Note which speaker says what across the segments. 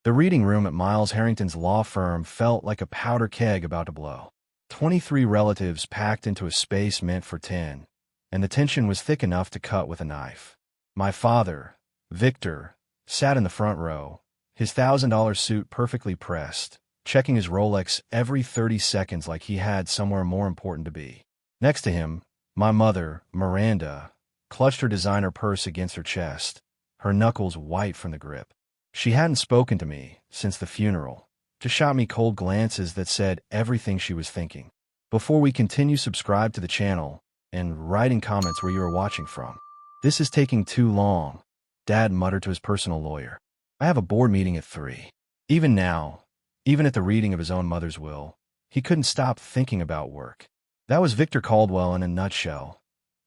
Speaker 1: The reading room at Miles Harrington's law firm felt like a powder keg about to blow. 23 relatives packed into a space meant for 10, and the tension was thick enough to cut with a knife. My father, Victor, sat in the front row, his $1,000 suit perfectly pressed, checking his Rolex every 30 seconds like he had somewhere more important to be. Next to him, my mother, Miranda, clutched her designer purse against her chest, her knuckles white from the grip. She hadn't spoken to me since the funeral, just shot me cold glances that said everything she was thinking. Before we continue, subscribe to the channel and write in comments where you are watching from. This is taking too long, Dad muttered to his personal lawyer. I have a board meeting at 3. Even now, even at the reading of his own mother's will, he couldn't stop thinking about work. That was Victor Caldwell in a nutshell,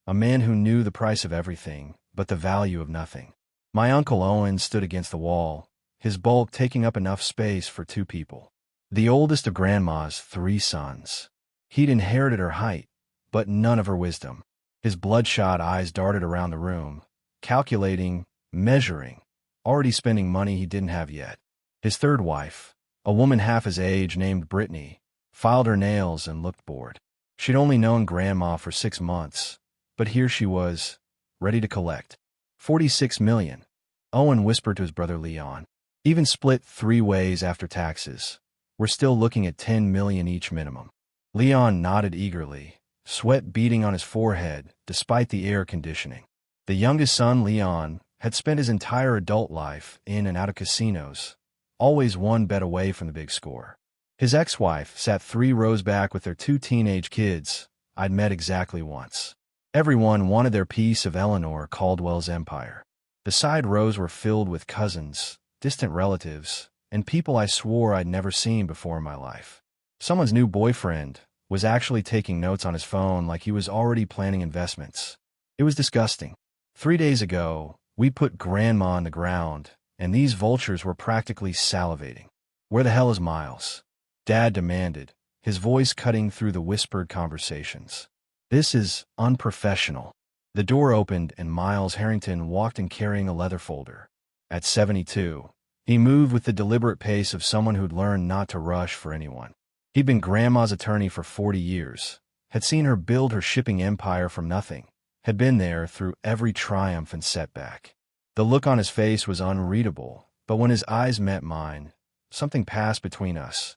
Speaker 1: a man who knew the price of everything but the value of nothing. My Uncle Owen stood against the wall, his bulk taking up enough space for 2 people. The oldest of Grandma's 3 sons. He'd inherited her height, but none of her wisdom. His bloodshot eyes darted around the room, calculating, measuring, already spending money he didn't have yet. His third wife, a woman half his age named Brittany, filed her nails and looked bored. She'd only known Grandma for 6 months, but here she was, ready to collect. 46 million, Owen whispered to his brother Leon. Even split 3 ways after taxes, we're still looking at 10 million each minimum. Leon nodded eagerly, sweat beading on his forehead despite the air conditioning. The youngest son, Leon, had spent his entire adult life in and out of casinos, always one bet away from the big score. His ex-wife sat 3 rows back with their 2 teenage kids I'd met exactly once. Everyone wanted their piece of Eleanor Caldwell's empire. The side rows were filled with cousins, distant relatives, and people I swore I'd never seen before in my life. Someone's new boyfriend was actually taking notes on his phone like he was already planning investments. It was disgusting. 3 days ago, we put Grandma on the ground, and these vultures were practically salivating. Where the hell is Miles? Dad demanded, his voice cutting through the whispered conversations. This is unprofessional. The door opened and Miles Harrington walked in carrying a leather folder. At 72, he moved with the deliberate pace of someone who'd learned not to rush for anyone. He'd been Grandma's attorney for 40 years, had seen her build her shipping empire from nothing, had been there through every triumph and setback. The look on his face was unreadable, but when his eyes met mine, something passed between us.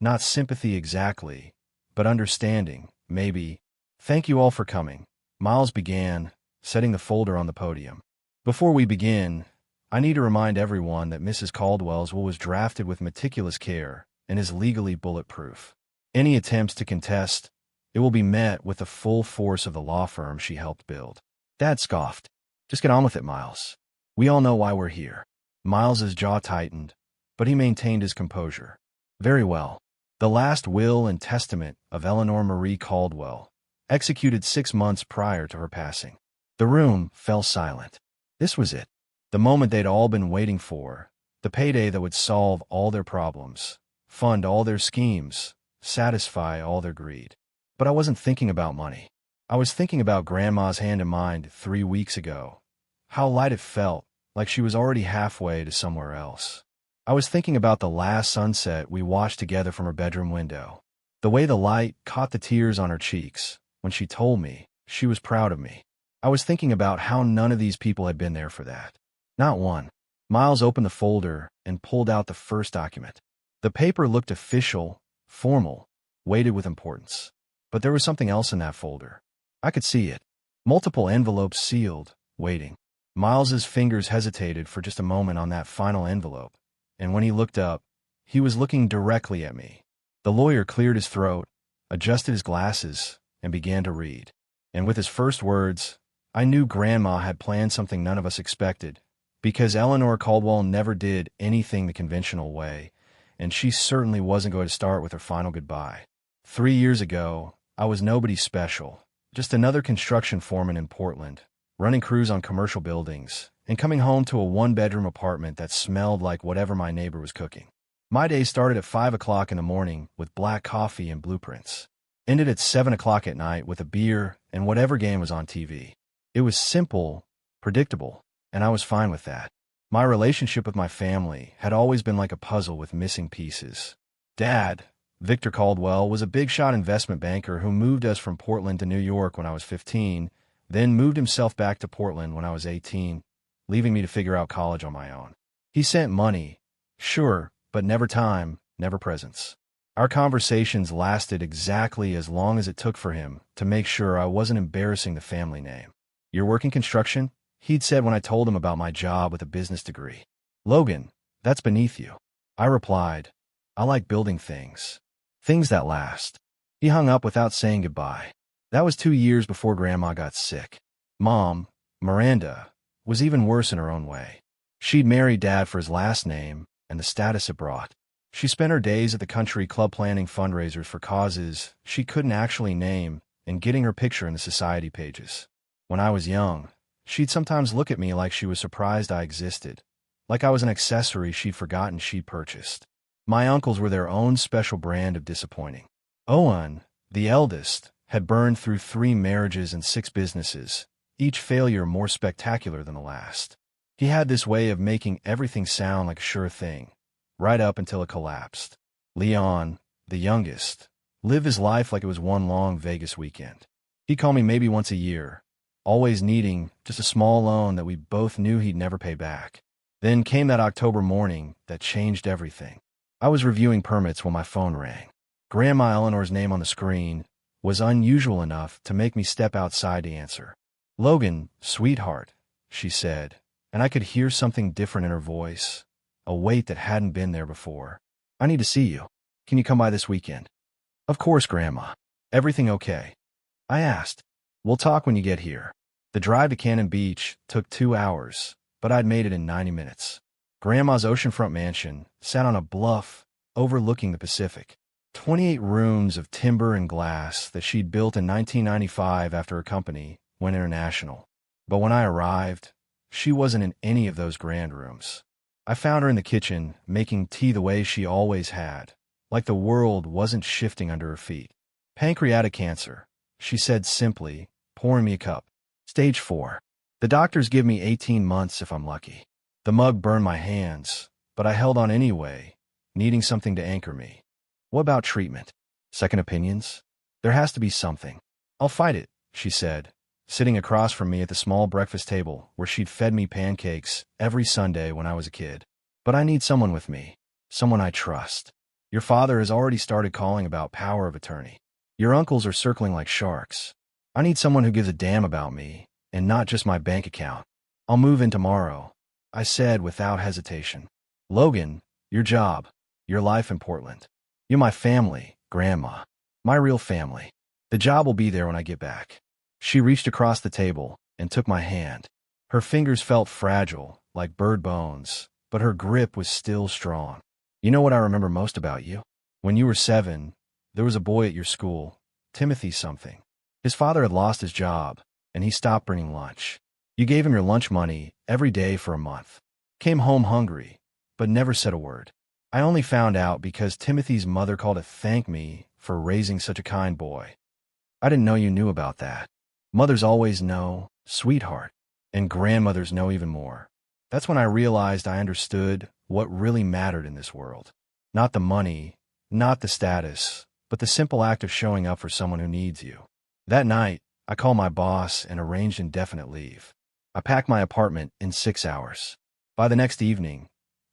Speaker 1: Not sympathy exactly, but understanding, maybe. Thank you all for coming, Miles began, setting the folder on the podium. Before we begin, I need to remind everyone that Mrs. Caldwell's will was drafted with meticulous care and is legally bulletproof. Any attempts to contest, it will be met with the full force of the law firm she helped build. Dad scoffed. Just get on with it, Miles. We all know why we're here. Miles's jaw tightened, but he maintained his composure. Very well. The last will and testament of Eleanor Marie Caldwell, executed 6 months prior to her passing. The room fell silent. This was it. The moment they'd all been waiting for. The payday that would solve all their problems, fund all their schemes, satisfy all their greed. But I wasn't thinking about money. I was thinking about Grandma's hand in mine 3 weeks ago. How light it felt, like she was already halfway to somewhere else. I was thinking about the last sunset we watched together from her bedroom window. The way the light caught the tears on her cheeks when she told me she was proud of me. I was thinking about how none of these people had been there for that. Not one. Miles opened the folder and pulled out the first document. The paper looked official, formal, weighted with importance. But there was something else in that folder. I could see it. Multiple envelopes sealed, waiting. Miles's fingers hesitated for just a moment on that final envelope, and when he looked up, he was looking directly at me. The lawyer cleared his throat, adjusted his glasses, and began to read. And with his first words, I knew Grandma had planned something none of us expected, because Eleanor Caldwell never did anything the conventional way, and she certainly wasn't going to start with her final goodbye. 3 years ago, I was nobody special, just another construction foreman in Portland, running crews on commercial buildings, and coming home to a 1-bedroom apartment that smelled like whatever my neighbor was cooking. My day started at 5 o'clock in the morning with black coffee and blueprints. Ended at 7 o'clock at night with a beer and whatever game was on TV. It was simple, predictable, and I was fine with that. My relationship with my family had always been like a puzzle with missing pieces. Dad, Victor Caldwell, was a big-shot investment banker who moved us from Portland to New York when I was 15, then moved himself back to Portland when I was 18, leaving me to figure out college on my own. He sent money, sure, but never time, never presence. Our conversations lasted exactly as long as it took for him to make sure I wasn't embarrassing the family name. "You're working construction?" he'd said when I told him about my job with a business degree. "Logan, that's beneath you." I replied, "I like building things. Things that last." He hung up without saying goodbye. That was 2 years before Grandma got sick. Mom, Miranda, was even worse in her own way. She'd married Dad for his last name and the status it brought. She spent her days at the country club planning fundraisers for causes she couldn't actually name and getting her picture in the society pages. When I was young, she'd sometimes look at me like she was surprised I existed, like I was an accessory she'd forgotten she'd purchased. My uncles were their own special brand of disappointing. Owen, the eldest, had burned through 3 marriages and 6 businesses, each failure more spectacular than the last. He had this way of making everything sound like a sure thing, right up until it collapsed. Leon, the youngest, lived his life like it was one long Vegas weekend. He'd call me maybe once a year, always needing just a small loan that we both knew he'd never pay back. Then came that October morning that changed everything. I was reviewing permits when my phone rang. Grandma Eleanor's name on the screen was unusual enough to make me step outside to answer. "Logan, sweetheart," she said, and I could hear something different in her voice, a weight that hadn't been there before. "I need to see you. Can you come by this weekend?" "Of course, Grandma. Everything okay?" I asked. "We'll talk when you get here." The drive to Cannon Beach took 2 hours, but I'd made it in 90 minutes. Grandma's oceanfront mansion sat on a bluff overlooking the Pacific. 28 rooms of timber and glass that she'd built in 1995 after her company went international. But when I arrived, she wasn't in any of those grand rooms. I found her in the kitchen, making tea the way she always had, like the world wasn't shifting under her feet. "Pancreatic cancer," she said simply, pouring me a cup. "Stage 4. The doctors give me 18 months if I'm lucky." The mug burned my hands, but I held on anyway, needing something to anchor me. "What about treatment? Second opinions? There has to be something." "I'll fight it," she said, sitting across from me at the small breakfast table where she'd fed me pancakes every Sunday when I was a kid. "But I need someone with me, someone I trust. Your father has already started calling about power of attorney. Your uncles are circling like sharks. I need someone who gives a damn about me, and not just my bank account." "I'll move in tomorrow," I said without hesitation. "Logan, your job, your life in Portland. You're my family, Grandma. My real family. The job will be there when I get back." She reached across the table and took my hand. Her fingers felt fragile, like bird bones, but her grip was still strong. "You know what I remember most about you? When you were 7, there was a boy at your school, Timothy something. His father had lost his job, and he stopped bringing lunch. You gave him your lunch money every day for a month. Came home hungry, but never said a word. I only found out because Timothy's mother called to thank me for raising such a kind boy. I didn't know you knew about that. Mothers always know, sweetheart, and grandmothers know even more. That's when I realized I understood what really mattered in this world. Not the money, not the status, but the simple act of showing up for someone who needs you." That night, I called my boss and arranged indefinite leave. I packed my apartment in 6 hours. By the next evening,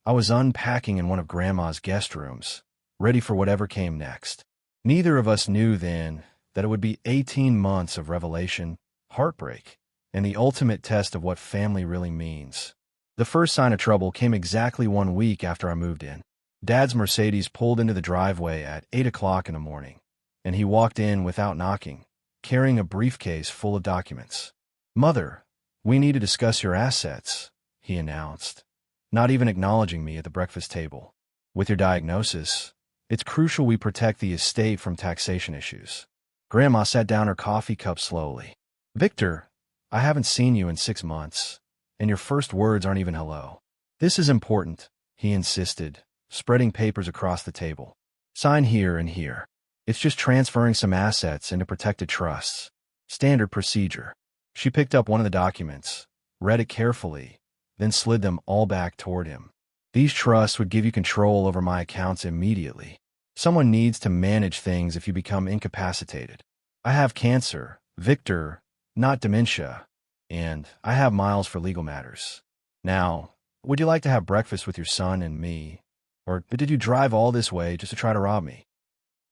Speaker 1: I was unpacking in one of Grandma's guest rooms, ready for whatever came next. Neither of us knew then that it would be 18 months of revelation, heartbreak, and the ultimate test of what family really means. The first sign of trouble came exactly 1 week after I moved in. Dad's Mercedes pulled into the driveway at 8 o'clock in the morning, and he walked in without knocking, carrying a briefcase full of documents. "Mother, we need to discuss your assets," he announced, not even acknowledging me at the breakfast table. "With your diagnosis, it's crucial we protect the estate from taxation issues." Grandma set down her coffee cup slowly. "Victor, I haven't seen you in 6 months, and your first words aren't even hello." "This is important," he insisted, spreading papers across the table. "Sign here and here. It's just transferring some assets into protected trusts. Standard procedure." She picked up one of the documents, read it carefully, then slid them all back toward him. These trusts would give you control over my accounts immediately. Someone needs to manage things if you become incapacitated. I have cancer, Victor, not dementia, and I have Miles for legal matters. Now, would you like to have breakfast with your son and me? Or did you drive all this way just to try to rob me?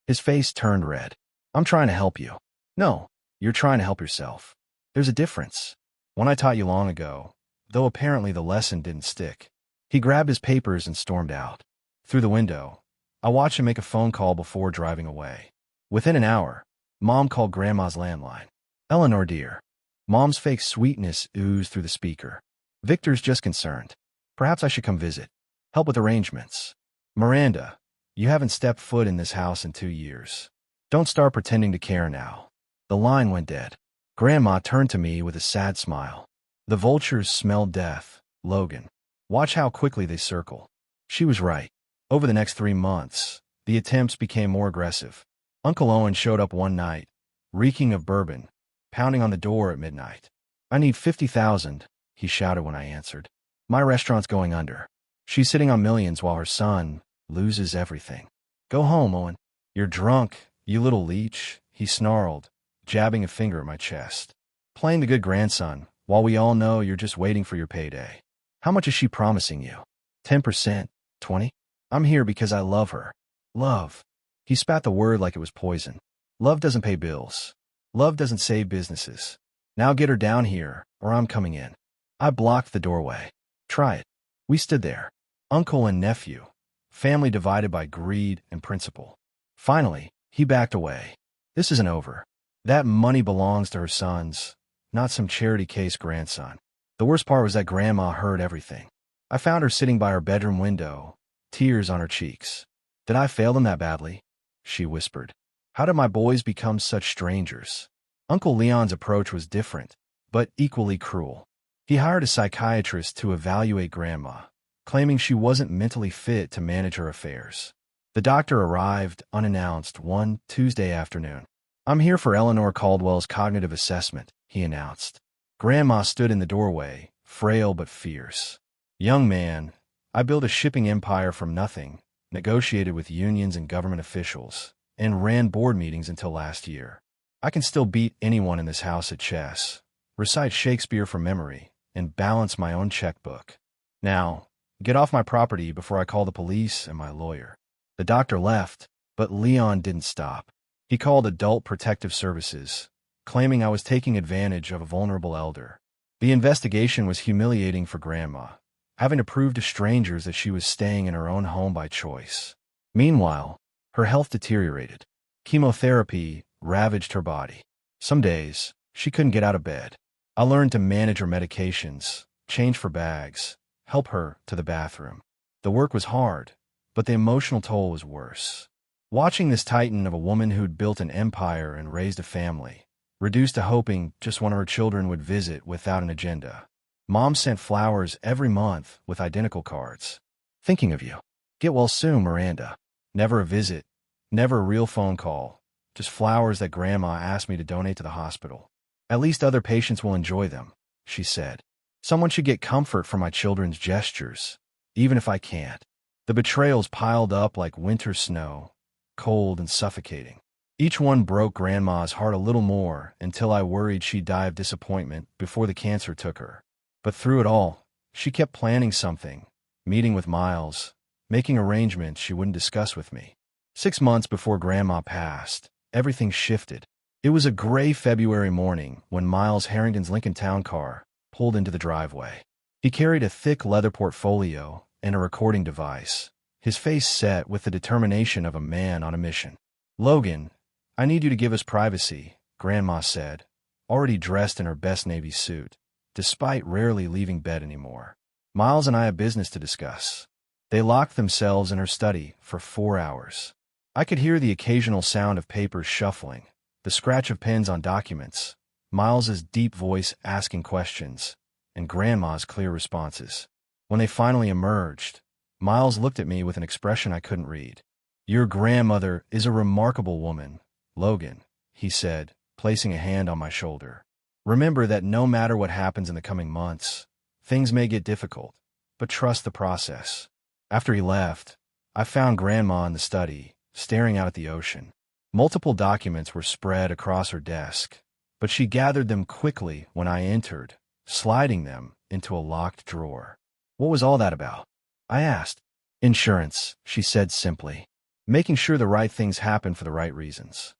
Speaker 1: His face turned red. I'm trying to help you. No, you're trying to help yourself. There's a difference. One I taught you long ago, though apparently the lesson didn't stick. He grabbed his papers and stormed out. Through the window, I watched him make a phone call before driving away. Within an hour, Mom called Grandma's landline. Eleanor, dear. Mom's fake sweetness oozed through the speaker. Victor's just concerned. Perhaps I should come visit. Help with arrangements. Miranda, you haven't stepped foot in this house in 2 years. Don't start pretending to care now. The line went dead. Grandma turned to me with a sad smile. The vultures smell death, Logan. Watch how quickly they circle. She was right. Over the next 3 months, the attempts became more aggressive. Uncle Owen showed up one night, reeking of bourbon, pounding on the door at midnight. I need $50,000, he shouted when I answered. My restaurant's going under. She's sitting on millions while her son loses everything. Go home, Owen. You're drunk, you little leech, he snarled, jabbing a finger at my chest. Playing the good grandson, while we all know you're just waiting for your payday. How much is she promising you? 10%? 20? I'm here because I love her. Love. He spat the word like it was poison. Love doesn't pay bills. Love doesn't save businesses. Now get her down here, or I'm coming in. I blocked the doorway. Try it. We stood there. Uncle and nephew. Family divided by greed and principle. Finally, he backed away. This isn't over. That money belongs to her sons, not some charity case grandson. The worst part was that Grandma heard everything. I found her sitting by her bedroom window, tears on her cheeks. Did I fail them that badly? She whispered. How did my boys become such strangers? Uncle Leon's approach was different, but equally cruel. He hired a psychiatrist to evaluate Grandma, claiming she wasn't mentally fit to manage her affairs. The doctor arrived unannounced one Tuesday afternoon. I'm here for Eleanor Caldwell's cognitive assessment, he announced. Grandma stood in the doorway, frail but fierce. Young man, I built a shipping empire from nothing, negotiated with unions and government officials, and ran board meetings until last year. I can still beat anyone in this house at chess, recite Shakespeare from memory, and balance my own checkbook. Now, get off my property before I call the police and my lawyer. The doctor left, but Leon didn't stop. He called Adult Protective Services, claiming I was taking advantage of a vulnerable elder. The investigation was humiliating for Grandma, having to prove to strangers that she was staying in her own home by choice. Meanwhile, her health deteriorated. Chemotherapy ravaged her body. Some days, she couldn't get out of bed. I learned to manage her medications, change for bags, help her to the bathroom. The work was hard, but the emotional toll was worse. Watching this titan of a woman who'd built an empire and raised a family, reduced to hoping just one of her children would visit without an agenda. Mom sent flowers every month with identical cards. Thinking of you. Get well soon, Miranda. Never a visit, never a real phone call, just flowers that Grandma asked me to donate to the hospital. At least other patients will enjoy them, she said. Someone should get comfort from my children's gestures, even if I can't. The betrayals piled up like winter snow, cold and suffocating. Each one broke Grandma's heart a little more until I worried she'd die of disappointment before the cancer took her. But through it all, she kept planning something, meeting with Miles, making arrangements she wouldn't discuss with me. 6 months before Grandma passed, everything shifted. It was a gray February morning when Miles Harrington's Lincoln Town car pulled into the driveway. He carried a thick leather portfolio and a recording device, his face set with the determination of a man on a mission. Logan, I need you to give us privacy, Grandma said, already dressed in her best Navy suit, despite rarely leaving bed anymore. Miles and I have business to discuss. They locked themselves in her study for 4 hours. I could hear the occasional sound of papers shuffling, the scratch of pens on documents, Miles's deep voice asking questions, and Grandma's clear responses. When they finally emerged, Miles looked at me with an expression I couldn't read. Your grandmother is a remarkable woman, Logan, he said, placing a hand on my shoulder. Remember that no matter what happens in the coming months, Things may get difficult, but trust the process. After he left, I found Grandma in the study, staring out at the ocean. Multiple documents were spread across her desk, but she gathered them quickly when I entered, sliding them into a locked drawer. What was all that about? I asked. Insurance, she said simply. Making sure the right things happen for the right reasons.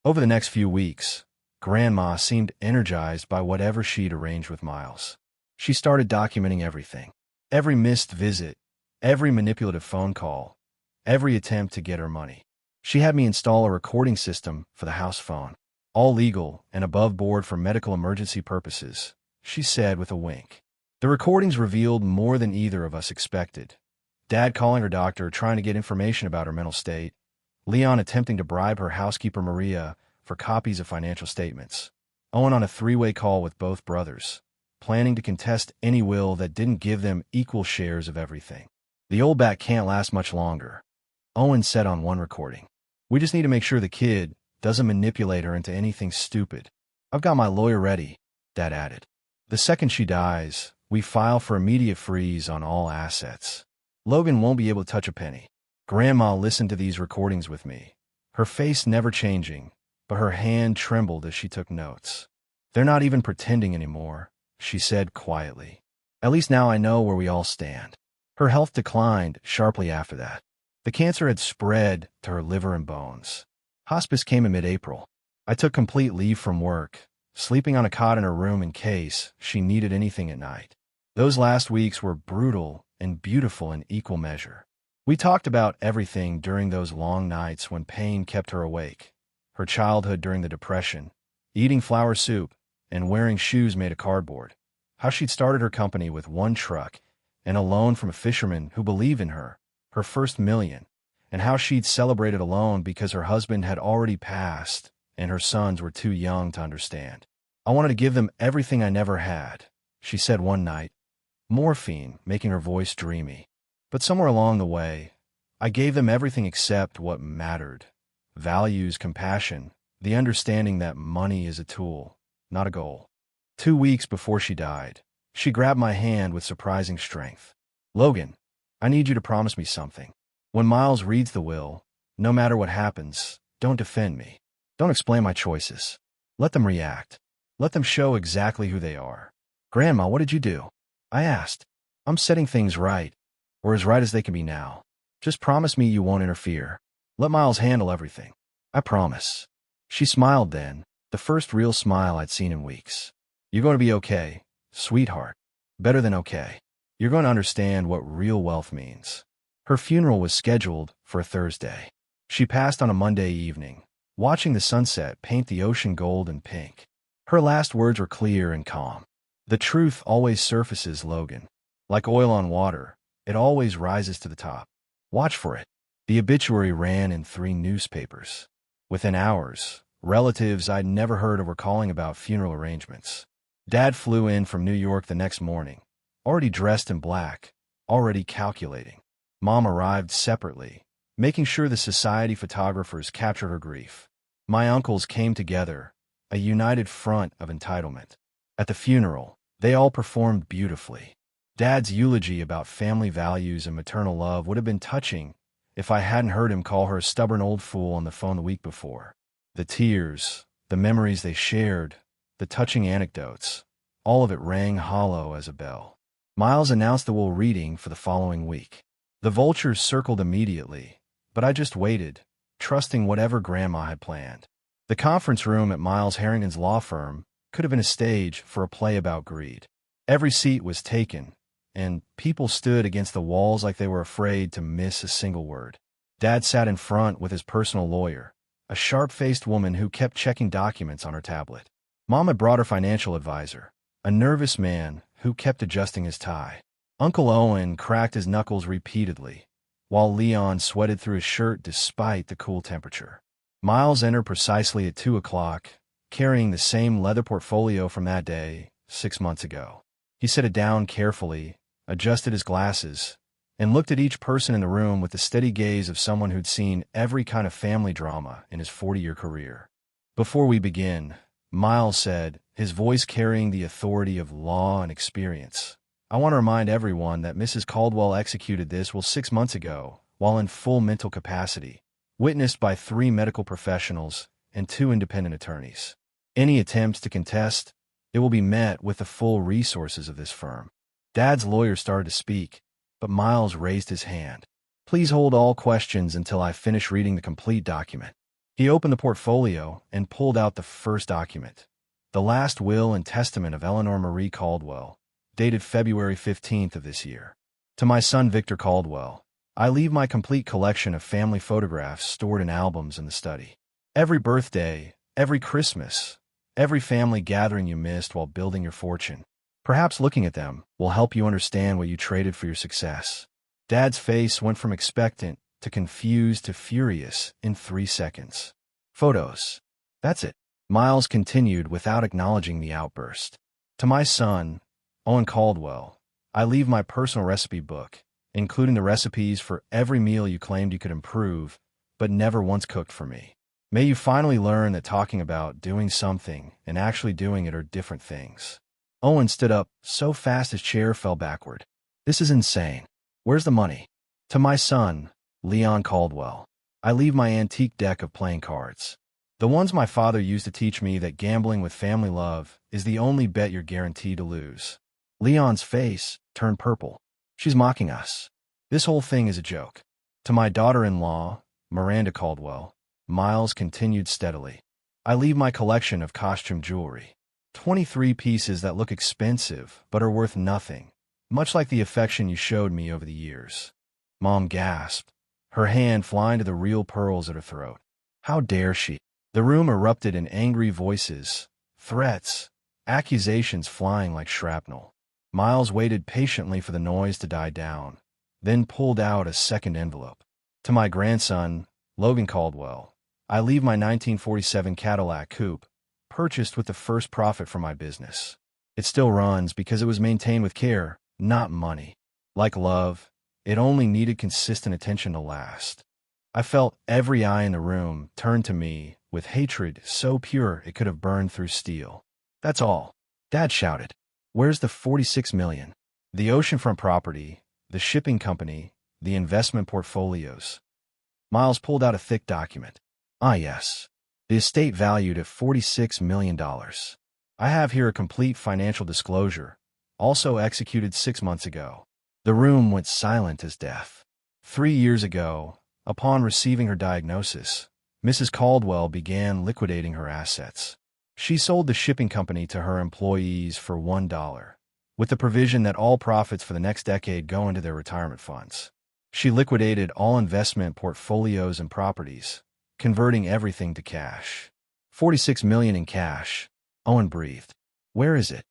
Speaker 1: Over the next few weeks, Grandma seemed energized by whatever she'd arranged with Miles. She started documenting everything. Every missed visit, every manipulative phone call, every attempt to get her money. She had me install a recording system for the house phone. All legal and above board for medical emergency purposes, she said with a wink. The recordings revealed more than either of us expected. Dad calling her doctor, trying to get information about her mental state. Leon attempting to bribe her housekeeper Maria for copies of financial statements. Owen on a three-way call with both brothers, planning to contest any will that didn't give them equal shares of everything. The old bat can't last much longer, Owen said on one recording. We just need to make sure the kid doesn't manipulate her into anything stupid. I've got my lawyer ready, Dad added. The second she dies, we file for immediate freeze on all assets. Logan won't be able to touch a penny. Grandma listened to these recordings with me, her face never changing, but her hand trembled as she took notes. They're not even pretending anymore, she said quietly. At least now I know where we all stand. Her health declined sharply after that. The cancer had spread to her liver and bones. Hospice came in mid-April. I took complete leave from work, sleeping on a cot in her room in case she needed anything at night. Those last weeks were brutal and beautiful in equal measure. We talked about everything during those long nights when pain kept her awake. Her childhood during the Depression, eating flour soup, and wearing shoes made of cardboard. How she'd started her company with one truck and a loan from a fisherman who believed in her, her first million, and how she'd celebrated alone because her husband had already passed and her sons were too young to understand. I wanted to give them everything I never had, she said one night, morphine making her voice dreamy. But somewhere along the way, I gave them everything except what mattered. Values, compassion, the understanding that money is a tool, not a goal. 2 weeks before she died, she grabbed my hand with surprising strength. Logan, I need you to promise me something. When Miles reads the will, no matter what happens, don't defend me. Don't explain my choices. Let them react. Let them show exactly who they are. Grandma, what did you do? I asked. I'm setting things right, or as right as they can be now. Just promise me you won't interfere. Let Miles handle everything. I promise. She smiled then, the first real smile I'd seen in weeks. You're going to be okay, sweetheart. Better than okay. You're going to understand what real wealth means. Her funeral was scheduled for a Thursday. She passed on a Monday evening, watching the sunset paint the ocean gold and pink. Her last words were clear and calm. The truth always surfaces, Logan. Like oil on water, it always rises to the top. Watch for it. The obituary ran in 3 newspapers. Within hours, relatives I'd never heard of were calling about funeral arrangements. Dad flew in from New York the next morning, already dressed in black, already calculating. Mom arrived separately, making sure the society photographers captured her grief. My uncles came together, a united front of entitlement. At the funeral, they all performed beautifully. Dad's eulogy about family values and maternal love would have been touching if I hadn't heard him call her a stubborn old fool on the phone the week before. The tears, the memories they shared, the touching anecdotes, all of it rang hollow as a bell. Miles announced the will reading for the following week. The vultures circled immediately, but I just waited, trusting whatever Grandma had planned. The conference room at Miles Harrington's law firm could have been a stage for a play about greed. Every seat was taken, and people stood against the walls like they were afraid to miss a single word. Dad sat in front with his personal lawyer, a sharp-faced woman who kept checking documents on her tablet. Mom had brought her financial advisor, a nervous man who kept adjusting his tie. Uncle Owen cracked his knuckles repeatedly, while Leon sweated through his shirt despite the cool temperature. Miles entered precisely at 2 o'clock, carrying the same leather portfolio from that day, 6 months ago. He set it down carefully, adjusted his glasses, and looked at each person in the room with the steady gaze of someone who'd seen every kind of family drama in his 40-year career. Before we begin, Miles said, his voice carrying the authority of law and experience, I want to remind everyone that Mrs. Caldwell executed this will 6 months ago, while in full mental capacity, witnessed by 3 medical professionals and 2 independent attorneys. Any attempts to contest, it will be met with the full resources of this firm. Dad's lawyer started to speak, but Miles raised his hand. Please hold all questions until I finish reading the complete document. He opened the portfolio and pulled out the first document, the last will and testament of Eleanor Marie Caldwell, dated February 15th of this year. To my son Victor Caldwell, I leave my complete collection of family photographs stored in albums in the study. Every birthday, every Christmas, every family gathering you missed while building your fortune. Perhaps looking at them will help you understand what you traded for your success. Dad's face went from expectant to confused to furious in 3 seconds. Photos. That's it. Miles continued without acknowledging the outburst. To my son, Owen Caldwell, I leave my personal recipe book, including the recipes for every meal you claimed you could improve, but never once cooked for me. May you finally learn that talking about doing something and actually doing it are different things. Owen stood up so fast his chair fell backward. This is insane. Where's the money? To my son, Leon Caldwell, I leave my antique deck of playing cards. The ones my father used to teach me that gambling with family love is the only bet you're guaranteed to lose. Leon's face turned purple. She's mocking us. This whole thing is a joke. To my daughter-in-law, Miranda Caldwell, Miles continued steadily. I leave my collection of costume jewelry. 23 pieces that look expensive but are worth nothing, much like the affection you showed me over the years. Mom gasped, her hand flying to the real pearls at her throat. How dare she? The room erupted in angry voices, threats, accusations flying like shrapnel. Miles waited patiently for the noise to die down, then pulled out a second envelope. To my grandson, Logan Caldwell, I leave my 1947 Cadillac coupe, purchased with the first profit from my business. It still runs because it was maintained with care, not money. Like love, it only needed consistent attention to last. I felt every eye in the room turn to me with hatred so pure it could have burned through steel. That's all. Dad shouted. Where's the $46 million? The oceanfront property, the shipping company, the investment portfolios. Miles pulled out a thick document. Ah, yes. The estate valued at $46 million. I have here a complete financial disclosure, also executed 6 months ago. The room went silent as death. 3 years ago, upon receiving her diagnosis, Mrs. Caldwell began liquidating her assets. She sold the shipping company to her employees for $1, with the provision that all profits for the next decade go into their retirement funds. She liquidated all investment portfolios and properties, converting everything to cash. $46 million in cash. Owen breathed. Where is it?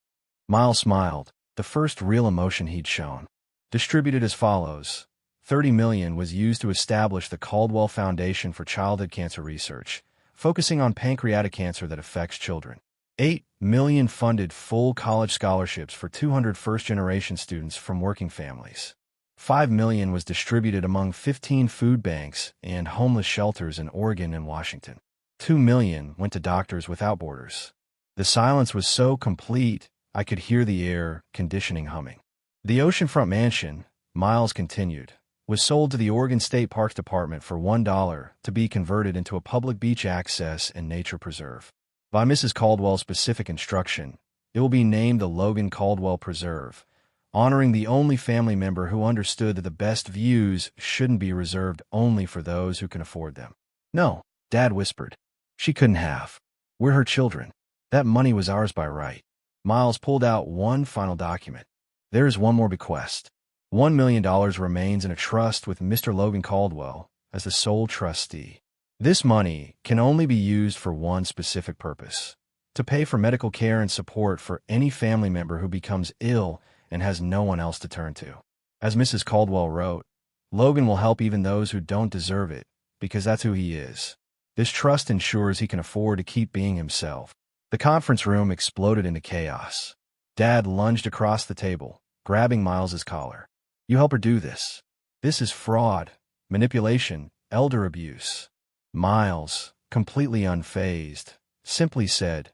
Speaker 1: Miles smiled, the first real emotion he'd shown. Distributed as follows. $30 million was used to establish the Caldwell Foundation for Childhood Cancer Research, focusing on pancreatic cancer that affects children. $8 million funded full college scholarships for 200 first-generation students from working families. $5 million was distributed among 15 food banks and homeless shelters in Oregon and Washington. $2 million went to Doctors Without Borders. The silence was so complete, I could hear the air conditioning humming. The oceanfront mansion, Miles continued, was sold to the Oregon State Parks Department for $1 to be converted into a public beach access and nature preserve. By Mrs. Caldwell's specific instruction, it will be named the Logan Caldwell Preserve, honoring the only family member who understood that the best views shouldn't be reserved only for those who can afford them. No, Dad whispered. She couldn't have. We're her children. That money was ours by right. Miles pulled out one final document. There is one more bequest. $1 million remains in a trust with Mr. Logan Caldwell as the sole trustee. This money can only be used for one specific purpose: to pay for medical care and support for any family member who becomes ill and has no one else to turn to. As Mrs. Caldwell wrote, Logan will help even those who don't deserve it, because that's who he is. This trust ensures he can afford to keep being himself. The conference room exploded into chaos. Dad lunged across the table, grabbing Miles's collar. You help her do this. This is fraud, manipulation, elder abuse. Miles, completely unfazed, simply said,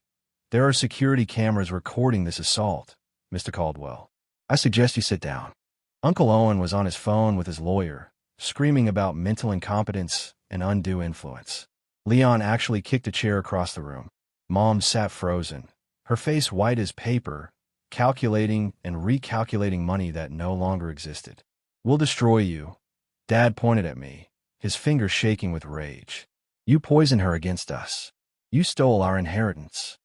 Speaker 1: There are security cameras recording this assault, Mr. Caldwell. I suggest you sit down. Uncle Owen was on his phone with his lawyer, screaming about mental incompetence and undue influence. Leon actually kicked a chair across the room. Mom sat frozen, her face white as paper, calculating and recalculating money that no longer existed. "We'll destroy you." Dad pointed at me, his fingers shaking with rage. "You poisoned her against us. You stole our inheritance."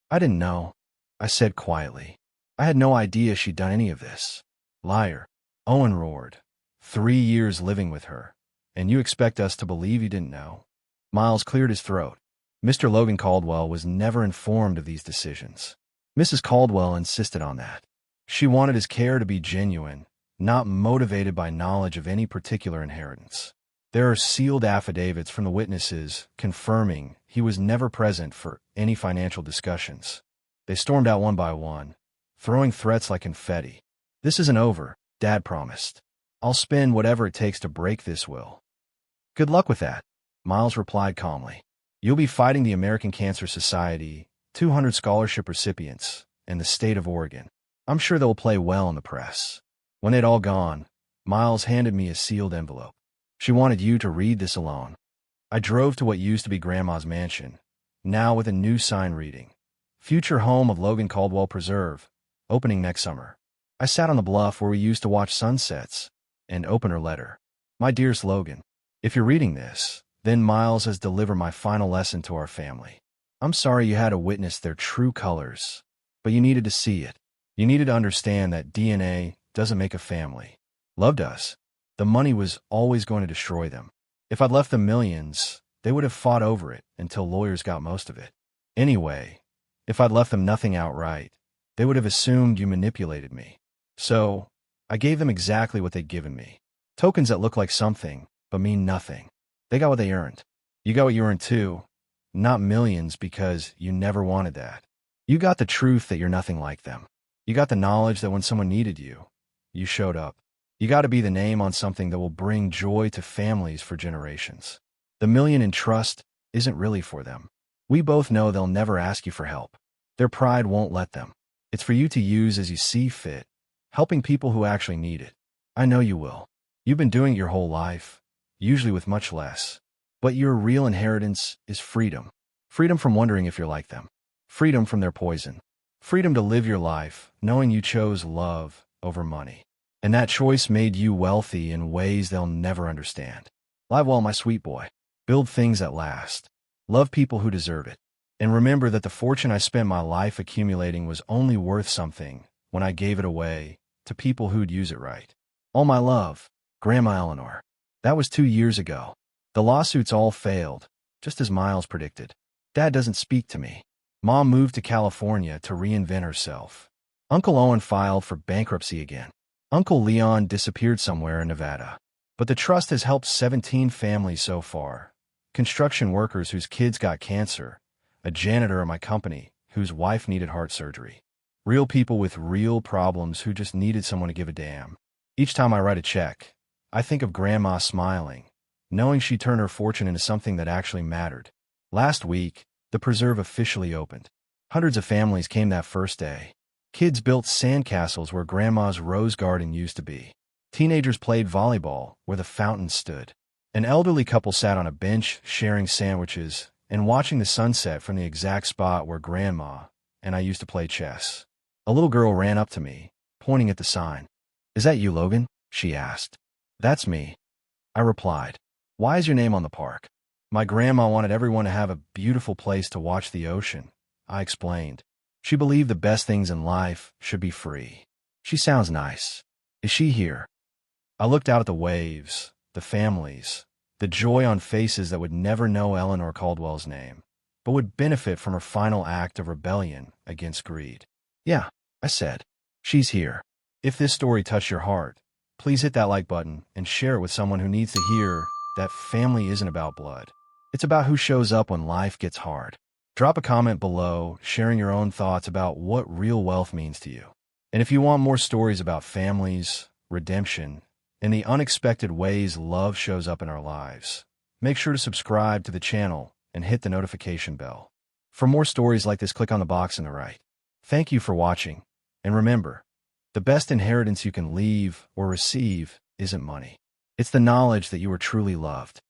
Speaker 1: "I didn't know," I said quietly. "I had no idea she'd done any of this." "Liar," Owen roared. 3 years living with her, and you expect us to believe you didn't know?" Miles cleared his throat. Mr. Logan Caldwell was never informed of these decisions. Mrs. Caldwell insisted on that. She wanted his care to be genuine, not motivated by knowledge of any particular inheritance. There are sealed affidavits from the witnesses confirming he was never present for any financial discussions. They stormed out one by one, throwing threats like confetti. "This isn't over," Dad promised. "I'll spend whatever it takes to break this will." "Good luck with that," Miles replied calmly. "You'll be fighting the American Cancer Society, 200 scholarship recipients, and the state of Oregon. I'm sure they'll play well in the press." When they'd all gone, Miles handed me a sealed envelope. "She wanted you to read this alone." I drove to what used to be Grandma's mansion, now with a new sign reading, "Future home of Logan Caldwell Preserve, opening next summer." I sat on the bluff where we used to watch sunsets and opened her letter. "My dearest Logan, if you're reading this, then Miles has delivered my final lesson to our family. I'm sorry you had to witness their true colors, but you needed to see it. You needed to understand that DNA doesn't make a family. Love does. The money was always going to destroy them. If I'd left them millions, they would have fought over it until lawyers got most of it. Anyway, if I'd left them nothing outright, they would have assumed you manipulated me. So, I gave them exactly what they'd given me. Tokens that look like something, but mean nothing. They got what they earned. You got what you earned too. Not millions because you never wanted that. You got the truth that you're nothing like them. You got the knowledge that when someone needed you, you showed up. You got to be the name on something that will bring joy to families for generations. The million in trust isn't really for them. We both know they'll never ask you for help. Their pride won't let them. It's for you to use as you see fit, helping people who actually need it. I know you will. You've been doing it your whole life, usually with much less. But your real inheritance is freedom. Freedom from wondering if you're like them. Freedom from their poison. Freedom to live your life knowing you chose love over money. And that choice made you wealthy in ways they'll never understand. Live well, my sweet boy. Build things that last. Love people who deserve it. And remember that the fortune I spent my life accumulating was only worth something when I gave it away to people who'd use it right. All my love, Grandma Eleanor. That was 2 years ago. The lawsuits all failed, just as Miles predicted. Dad doesn't speak to me. Mom moved to California to reinvent herself. Uncle Owen filed for bankruptcy again. Uncle Leon disappeared somewhere in Nevada. But the trust has helped 17 families so far. Construction workers whose kids got cancer, a janitor at my company whose wife needed heart surgery. Real people with real problems who just needed someone to give a damn. Each time I write a check, I think of Grandma smiling, knowing she turned her fortune into something that actually mattered. Last week, the preserve officially opened. Hundreds of families came that first day. Kids built sandcastles where Grandma's rose garden used to be. Teenagers played volleyball where the fountain stood. An elderly couple sat on a bench sharing sandwiches and watching the sunset from the exact spot where Grandma and I used to play chess. A little girl ran up to me, pointing at the sign. "Is that you, Logan?" she asked. "That's me," I replied. "Why is your name on the park?" "My grandma wanted everyone to have a beautiful place to watch the ocean," I explained. "She believed the best things in life should be free." "She sounds nice. Is she here?" I looked out at the waves, the families, the joy on faces that would never know Eleanor Caldwell's name, but would benefit from her final act of rebellion against greed. "Yeah," I said. "She's here." If this story touched your heart, please hit that like button and share it with someone who needs to hear that family isn't about blood. It's about who shows up when life gets hard. Drop a comment below sharing your own thoughts about what real wealth means to you. And if you want more stories about families, redemption, and the unexpected ways love shows up in our lives, make sure to subscribe to the channel and hit the notification bell. For more stories like this, click on the box on the right. Thank you for watching, and remember, The best inheritance you can leave or receive isn't money. It's the knowledge that you are truly loved.